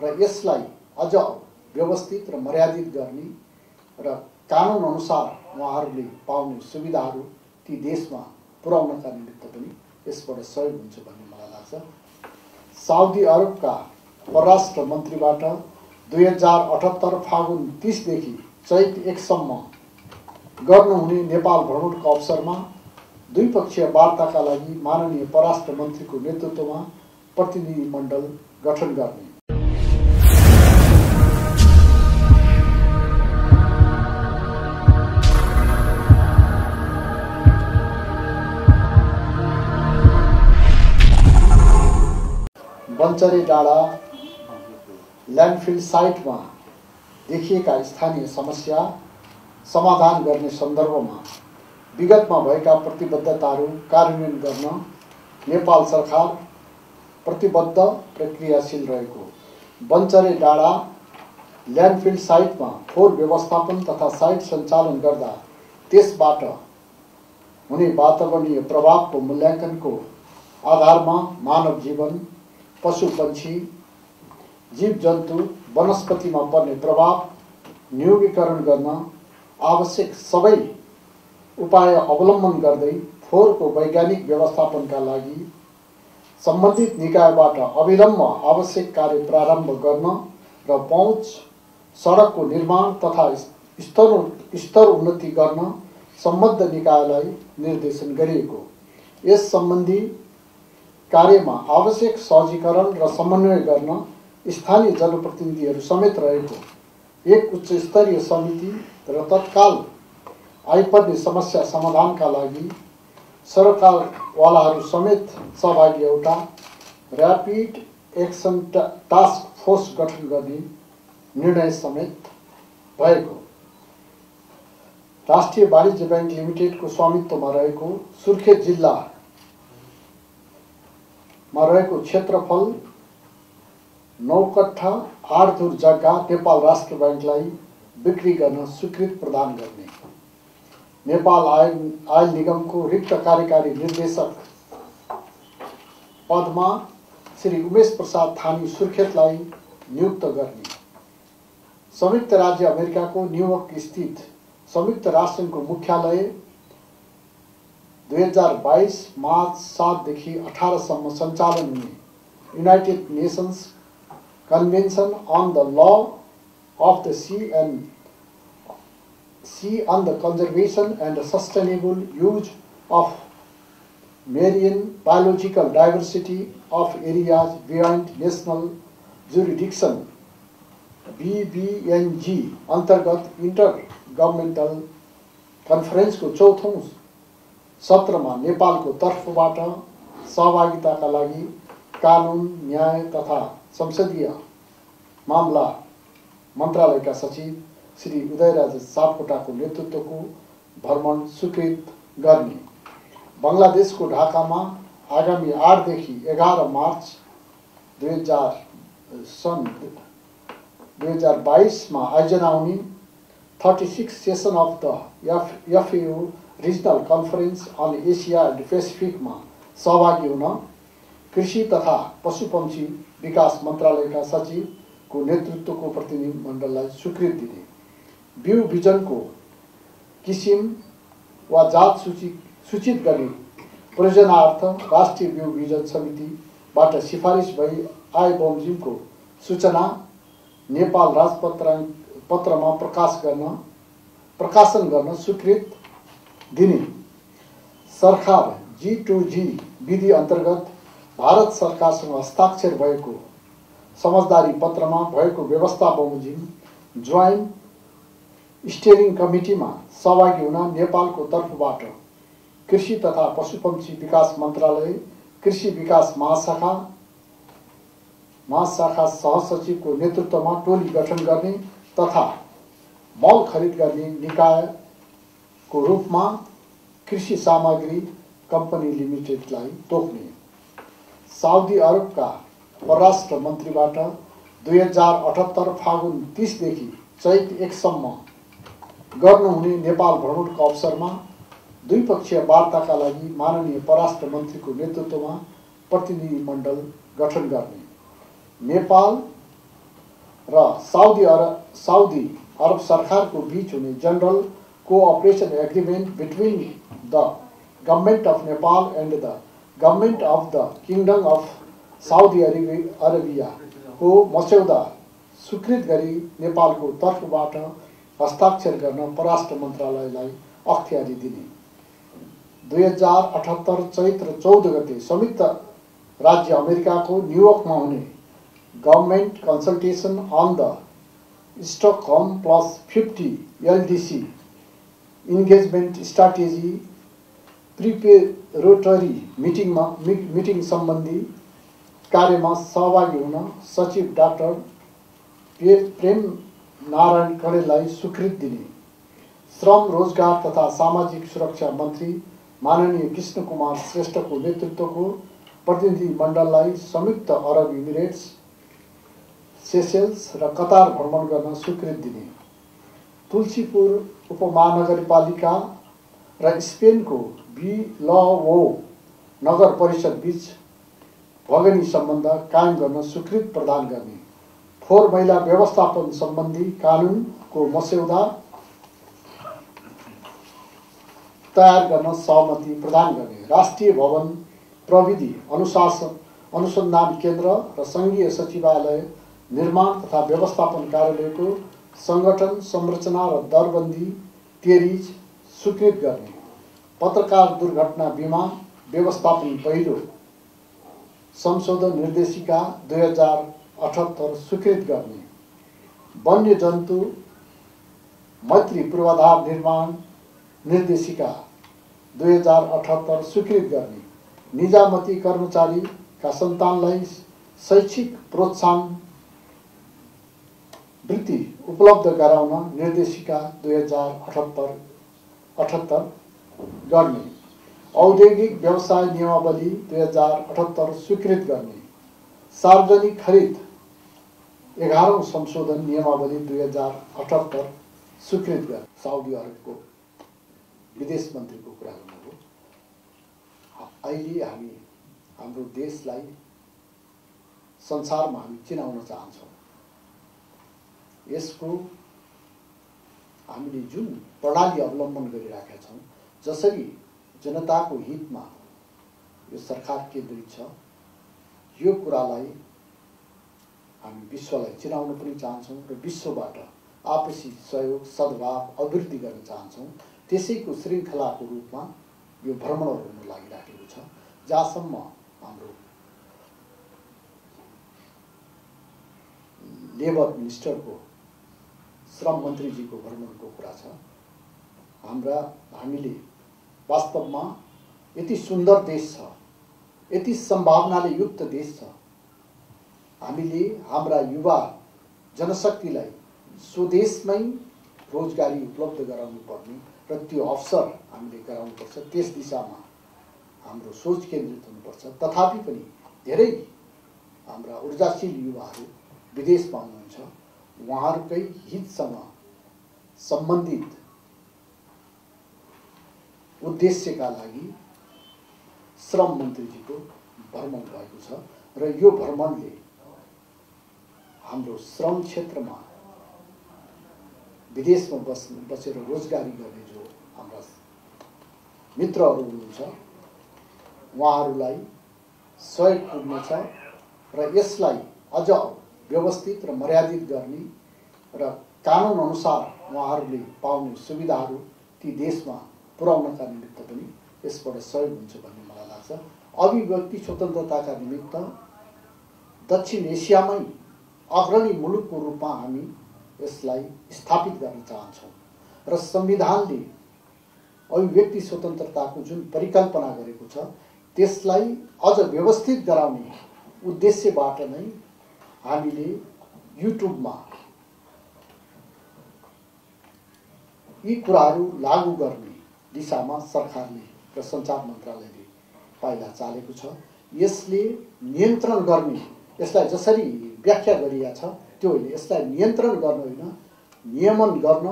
र यसलाई अझ व्यवस्थित र मर्यादित गर्ने र कानुन अनुसार उहाँहरूले पाउने सुविधाहरू ती देशमा पुर्याउनका निमित्त पनि यसबाट सहयोग हुन्छ भन्ने मलाई लाग्छ। साउदी अरबका परराष्ट्र मन्त्रीबाट 2078 फागुन 30 देखि चैत 1 सम्म गर्नुहुने नेपाल भ्रमणको अवसरमा द्विपक्षीय वार्ताका लागि माननीय परराष्ट्र मन्त्रीको नेतृत्वमा प्रतिनिधि मण्डल गठन गर्ने। बन्चरे डाँडा ल्यान्डफिल साइटमा देखिएका स्थानीय समस्या समाधान गर्ने सन्दर्भमा विगतमा भएका प्रतिबद्धताहरू कार्यान्वयन गर्न नेपाल सरकार प्रतिबद्ध प्रक्रियाशील रहेको। बन्चरे डाँडा ल्यान्डफिल साइटमा फोहोर व्यवस्थापन तथा साइट सञ्चालन गर्दा त्यसबाट हुने वातावरणीय प्रभावको मूल्याङ्कनको आधारमा मानव जीवन, पशु पंक्षी, जीव जन्तु, वनस्पतिमा पर्ने प्रभाव न्यूनीकरण गर्न आवश्यक सबै उपाय अवलम्बन गर्दै फोहोरको वैज्ञानिक व्यवस्थापनका लागि सम्बन्धित निकायबाट अविलम्ब आवश्यक कार्य प्रारम्भ गर्न र पहुँच सडकको निर्माण तथा स्तर उन्नति गर्न सम्बद्ध निकायलाई निर्देशन गरिएको। यस सम्बन्धी कार्यमा आवश्यक सहजीकरण र समन्वय गर्न स्थानीय जनप्रतिनिधिहरू समेत रहेको एक उच्च स्तरीय समिति र तत्काल आइपर्ने समस्या समाधानका लागि सरकारवालाहरू समेत सहभागी एउटा ऱ्यापिड एक्सन टास्क फोर्स गठन गर्ने निर्णय समेत भएको। राष्ट्रिय वाणिज्य बैंक लिमिटेडको स्वामित्वमा रहेको सुर्खेत जिल्लामा रहेको क्षेत्रफल 9 कट्ठा 8 धुर जग्गा नेपाल राष्ट्र बैंकलाई बिक्री गर्न स्वीकृति प्रदान गर्ने। नेपाल आयल निगमको रिक्त कार्यकारी निर्देशक पदमा श्री उमेश प्रसाद थानी सुर्खेतलाई नियुक्त गर्ने। संयुक्त राज्य अमेरिकाको न्युयोर्क स्थित संयुक्त राष्ट्रसङ्घको मुख्यालय 2022 मार्च 7 देखि 18 सम्म सञ्चालन हुने United Nations convention on the law of the sea on the conservation and sustainable use of marine biological diversity of areas beyond national jurisdiction BBNG अन्तर्गत इंटर गभर्मेन्टल कन्फरेन्सको चौथौं सत्रमा नेपालको तर्फबाट सहभागिताका लागि कानुन, न्याय तथा संसदीय मामला मन्त्रालयका सचिव श्री उदयराज सापकोटाको नेतृत्वको भ्रमण स्वीकृत गर्ने। बंगलादेशको ढाकामा आगामी 8 देखि 11 मार्च 2022 मा आयोजना हुने 36 session of the FAO regional conference on Asia and पेसिफिकमा सहभागी हुन कृषि तथा पशुपक्षी विकास मन्त्रालयका सचिवको नेतृत्वको प्रतिनिधि मण्डललाई स्वीकृति दिने। बिउ बिजनको किसिम वा जात सूचित गर्ने प्रयोजनार्थ राष्ट्रिय बिउ बिजन समितिबाट सिफारिस भई आए बमोजिमको सूचना नेपाल राजपत्रमा प्रकाशन गर्न स्वीकृति दिने। सरकार G2G विधि अन्तर्गत भारत सरकारसँग हस्ताक्षर भएको समझदारी पत्रमा भएको व्यवस्था बमोजिम जोइन्ट स्टीयरिङ कमिटीमा सहभागी हुन नेपालको तर्फबाट कृषि तथा पशुपक्षी विकास मन्त्रालय, कृषि विकास महाशाखा सहसचिवको नेतृत्वमा टोली गठन गर्ने तथा मल खरिद गर्ने निकायको रूपमा कृषि सामग्री कम्पनी लिमिटेडलाई तोक्ने। साउदी अरबका परराष्ट्र मन्त्रीबाट 2078 फागुन 30 देखि चैत 1 सम्म गर्नुहुने नेपाल भ्रमणको अवसरमा द्विपक्षीय वार्ताका लागि माननीय परराष्ट्र मन्त्रीको नेतृत्वमा प्रतिनिधि मण्डल गठन गर्ने। नेपाल र साउदी अरब सरकारको बीच हुने general cooperation agreement between the government of Nepal and the government of the kingdom of Saudi अरेबियाको मस्यौदा स्वीकृत गरी नेपालको तर्फबाट हस्ताक्षर गर्न परराष्ट्र मन्त्रालयलाई अख्तियारी दिने। 2078 चैत्र 14 गते संयुक्त राज्य अमेरिकाको न्युयोर्कमा हुने government consultation on the Stockholm +50 LDC engagement strategy preparatory meeting सम्बन्धी कार्यमा सहभागी हुन सचिव डाक्टर प्रेम नारायण कणेललाई स्वीकृति दिने। श्रम रोजगार तथा सामाजिक सुरक्षा मन्त्री माननीय कृष्ण कुमार श्रेष्ठको नेतृत्वको प्रतिनिधि मण्डललाई संयुक्त अरब इमिरेट्स, सेसेल्स र कतार भ्रमण गर्न स्वीकृति दिने। तुलसीपुर उपमहानगरपालिका र स्पेनको बिलओ नगर परिषद बीच भगनी सम्बन्ध कायम गर्न स्वीकृति प्रदान गर्ने। फोहोर मैला व्यवस्थापन सम्बन्धी कानुनको मस्यौदा तयार गर्न सहमति प्रदान गर्ने। राष्ट्रिय भवन प्रविधि अनुसन्धान केन्द्र र सङ्घीय सचिवालय निर्माण तथा व्यवस्थापन कार्यालयको सङ्गठन संरचना र दरबन्दी तेरिज स्वीकृत गर्ने। पत्रकार दुर्घटना बीमा व्यवस्थापन पहिलो संशोधन निर्देशिका 2078 स्वीकृत गर्ने। वन्य जन्तु मैत्री पूर्वाधार निर्माण निर्देशिका 2078 स्वीकृत गर्ने। निजामती कर्मचारीका सन्तानलाई शैक्षिक प्रोत्साहन वृत्ति उपलब्ध गराउन निर्देशिका 2078 गर्ने। औद्योगिक व्यवसाय नियमावली 2078 स्वीकृत गर्ने। सार्वजनिक खरिद 11औं संशोधन नियमावली 2078 स्वीकृत गर्ने। साउदी अरबको विदेश मन्त्रीको कुरा गर्नुभयो। अहिले हामी हाम्रो देशलाई संसारमा हामी चिनाउन चाहन्छौँ। यसको हामीले जुन प्रणाली अवलम्बन गरिरहेका छौँ, जसरी जनताको हितमा यो सरकार केन्द्रित छ, यो कुरालाई हामी विश्वलाई चिनाउन पनि चाहन्छौँ र विश्वबाट आपसी सहयोग, सद्भाव, अभिवृद्धि गर्न चाहन्छौँ। त्यसैको श्रृङ्खलाको रूपमा यो भ्रमणहरू हुन लागिरहेको छ। जहाँसम्म हाम्रो लेबर मिनिस्टरको, श्रम मन्त्रीजीको भ्रमणको कुरा छ, हामीले वास्तवमा यति सुन्दर देश छ, यति सम्भावनाले युक्त देश छ, हामीले हाम्रा युवा जनशक्तिलाई स्वदेशमै रोजगारी उपलब्ध गराउनु पर्ने र त्यो अवसर हामीले गराउनुपर्छ। त्यस दिशामा हाम्रो सोच केन्द्रित हुनुपर्छ। तथापि पनि धेरै हाम्रा ऊर्जाशील युवाहरू विदेशमा हुनुहुन्छ। उहाँहरूकै हितसँग सम्बन्धित उद्देश्यका लागि श्रम मन्त्रीजीको भ्रमण भएको छ र यो भ्रमणले हाम्रो श्रम क्षेत्रमा विदेशमा बसेर रोजगारी गर्ने जो हाम्रा मित्रहरू हुनुहुन्छ, उहाँहरूलाई सहयोग पुग्नेछ र यसलाई अझ व्यवस्थित र मर्यादित गर्ने र कानुन अनुसार उहाँहरूले पाउने सुविधाहरू ती देशमा पुर्याउनका निमित्त पनि यसबाट सहयोग हुन्छ भन्ने मलाई लाग्छ। अभिव्यक्ति स्वतन्त्रताका निमित्त दक्षिण एसियामै अग्रणी मुलुकको रूपमा हामी यसलाई स्थापित गर्न चाहन्छौँ र संविधानले अभिव्यक्ति स्वतन्त्रताको जुन परिकल्पना गरेको छ, त्यसलाई अझ व्यवस्थित गराउने उद्देश्यबाट नै हामीले युट्युबमा यी कुराहरू लागू गर्ने दिशामा सरकारले र सञ्चार मन्त्रालयले पाइला चालेको छ। यसले नियन्त्रण गर्ने, यसलाई जसरी व्याख्या गरिएको छ त्यो होइन, यसलाई नियन्त्रण गर्न होइन, नियमन गर्न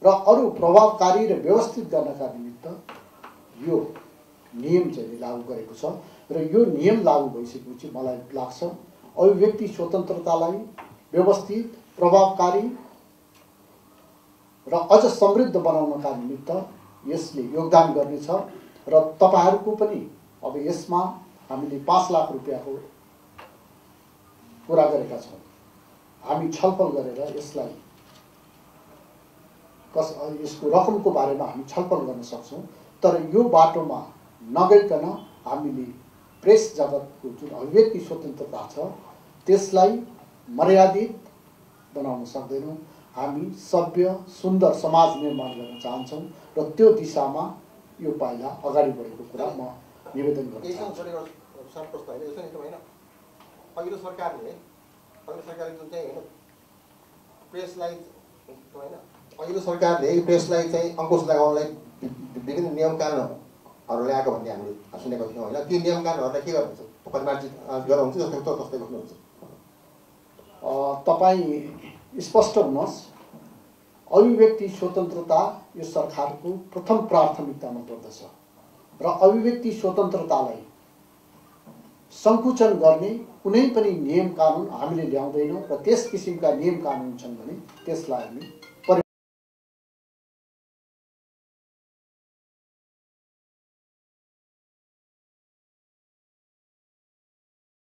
र अरू प्रभावकारी र व्यवस्थित गर्नका निमित्त यो नियम चाहिँ लागू गरेको छ र यो नियम लागू भइसकेपछि मलाई लाग्छ अभिव्यक्ति स्वतन्त्रतालाई व्यवस्थित प्रभावकारी र अझ समृद्ध बनाउनका निमित्त यसले योगदान गर्नेछ र तपाईहरूको पनि अब यसमा हामीले 5 लाख रुपैयाँको कुरा गरेका छौँ। हामी छलफल गरेर यसलाई यसको रकमको बारेमा हामी छलफल गर्न सक्छौँ। तर यो बाटोमा नगइकन हामीले प्रेस जगतको जुन अभिव्यक्ति स्वतन्त्रता छ त्यसलाई मर्यादित बनाउन सक्दैनौँ। हामी सभ्य सुन्दर समाज निर्माण गर्न चाहन्छौँ र त्यो दिशामा यो पाइला अगाडि बढेको कुरा म निवेदन गर्न चाहन्छु। अघिल्लो सरकारले जुन चाहिँ होइन प्रेसलाई होइन अघिल्लो सरकारले प्रेसलाई चाहिँ अङ्कुश लगाउनलाई विभिन्न नियम कानुनहरू ल्याएको भन्ने हामीले सुनेको थियौँ होइन। त्यो नियम कानुनहरूलाई के गर्नुहुन्छ? परिमार्जित गर्नुहुन्छ जस्तो जस्तै गर्नुहुन्छ? तपाईँ स्पष्ट हुनुहोस्। अभिव्यक्ति स्वतन्त्रता यो सरकारको प्रथम प्राथमिकतामा पर्दछ र अभिव्यक्ति स्वतन्त्रतालाई सङ्कुचन गर्ने कुनै पनि नियम कानुन हामीले ल्याउँदैनौँ र त्यस किसिमका नियम कानुन छन् भने त्यसलाई हामी